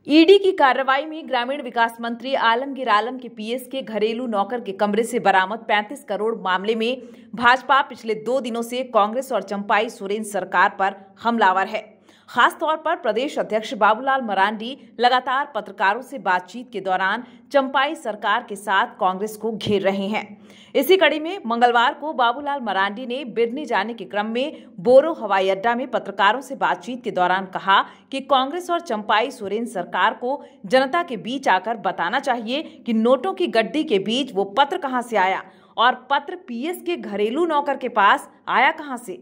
ED की कार्रवाई में ग्रामीण विकास मंत्री आलमगीर आलम के पीएस के घरेलू नौकर के कमरे से बरामद 35 करोड़ मामले में भाजपा पिछले 2 दिनों से कांग्रेस और चंपाई सोरेन सरकार पर हमलावर है। खास तौर पर प्रदेश अध्यक्ष बाबूलाल मरांडी लगातार पत्रकारों से बातचीत के दौरान चंपाई सरकार के साथ कांग्रेस को घेर रहे हैं। इसी कड़ी में मंगलवार को बाबूलाल मरांडी ने बिरनी जाने के क्रम में बोरो हवाई अड्डा में पत्रकारों से बातचीत के दौरान कहा कि कांग्रेस और चंपाई सोरेन सरकार को जनता के बीच आकर बताना चाहिए कि नोटों की गड्डी के बीच वो पत्र कहां से आया और पत्र पीएस के घरेलू नौकर के पास आया कहां से,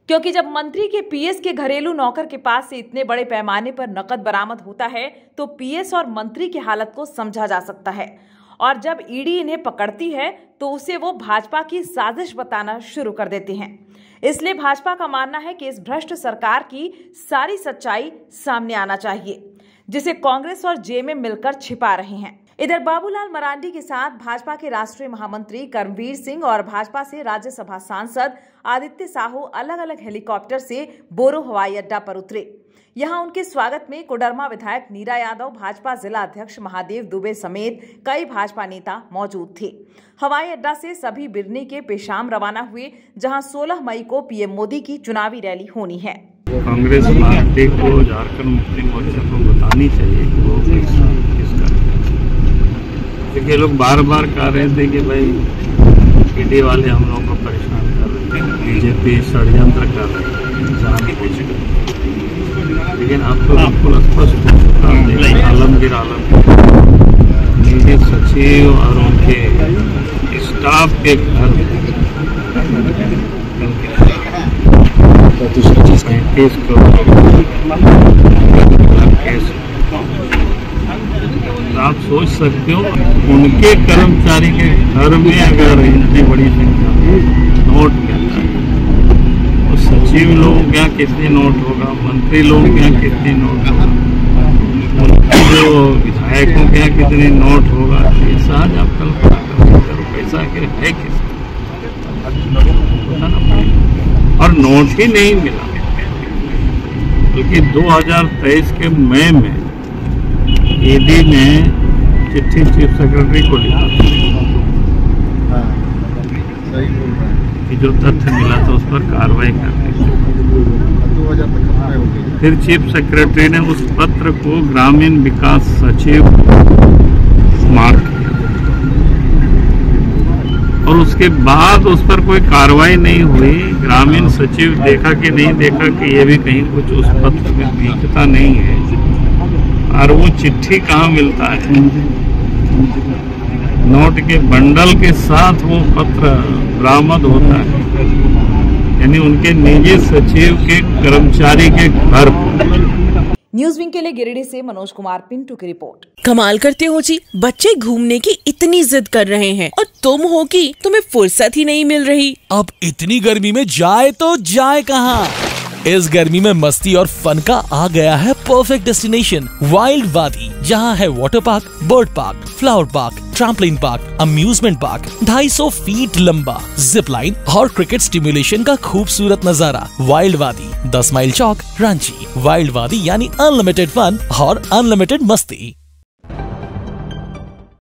क्योंकि जब मंत्री के पीएस के घरेलू नौकर के पास से इतने बड़े पैमाने पर नकद बरामद होता है तो पीएस और मंत्री की हालत को समझा जा सकता है। और जब ईडी इन्हें पकड़ती है तो उसे वो भाजपा की साजिश बताना शुरू कर देते हैं। इसलिए भाजपा का मानना है कि इस भ्रष्ट सरकार की सारी सच्चाई सामने आना चाहिए, जिसे कांग्रेस और जेएमएम मिलकर छिपा रहे हैं। इधर बाबूलाल मरांडी के साथ भाजपा के राष्ट्रीय महामंत्री कर्मवीर सिंह और भाजपा से राज्यसभा सांसद आदित्य साहू अलग अलग हेलीकॉप्टर से बोरो हवाई अड्डा पर उतरे। यहां उनके स्वागत में कोडरमा विधायक नीरा यादव, भाजपा जिला अध्यक्ष महादेव दुबे समेत कई भाजपा नेता मौजूद थे। हवाई अड्डा से सभी बिरनी के पेशाम रवाना हुए, जहां 16 मई को पीएम मोदी की चुनावी रैली होनी है। कांग्रेस पार्टी को झारखंड मुक्ति मोर्चा को बतानी चाहिए कि वो किसका, क्योंकि लोग बार बार कह रहे थे कि भाई ईडी वाले हम लोगों को परेशान कर रहे हैं, बीजेपी षड्यंत्र कर रही है जानबूझकर। लेकिन आप तो बिल्कुल स्पष्ट हो चुका है, आलमगीर आलम निजी सचिव और उनके स्टाफ के घर 35 करोड़ केस। आप सोच सकते हो उनके कर्मचारी के घर में अगर इतनी बड़ी संख्या में नोट मिलता है तो सचिव लोग क्या कितने नोट होगा, मंत्री लोग क्या कितने नोट होगा, उनके जो विधायकों क्या कितने नोट होगा, ये सहज आप कल्पना करो। पैसा आखिर है किसका बताना पड़ेगा। और नोट ही नहीं मिला, बल्कि 2023 के मई में ईडी ने चिट्ठी चीफ सेक्रेटरी को लिखा कि जो तथ्य मिला था उस पर कार्रवाई करने की। फिर चीफ सेक्रेटरी ने उस पत्र को ग्रामीण विकास सचिव मार्क किया और उसके बाद उस पर कोई कार्रवाई नहीं हुई। ग्रामीण सचिव देखा कि नहीं देखा कि ये भी कहीं कुछ उस पत्र में दिखता नहीं है, और वो चिट्ठी कहाँ मिलता है, नोट के बंडल के साथ वो पत्र बरामद होता है, यानी उनके निजी सचिव के कर्मचारी के घर पर। न्यूज विंग के लिए गिरिडीह से मनोज कुमार पिंटू की रिपोर्ट। कमाल करते हो जी, बच्चे घूमने की इतनी जिद कर रहे हैं और तुम हो कि तुम्हें फुर्सत ही नहीं मिल रही। अब इतनी गर्मी में जाए तो जाए कहाँ? इस गर्मी में मस्ती और फन का आ गया है परफेक्ट डेस्टिनेशन वाइल्ड वादी, जहाँ है water park, bird park, flower park, trampoline park, amusement park, 250 feet लंबा, जिप लाइन और क्रिकेट स्टिमुलेशन का खूबसूरत नजारा। वाइल्ड वादी, 10 माइल चौक, रांची। वाइल्ड वादी यानी अनलिमिटेड फन और अनलिमिटेड मस्ती।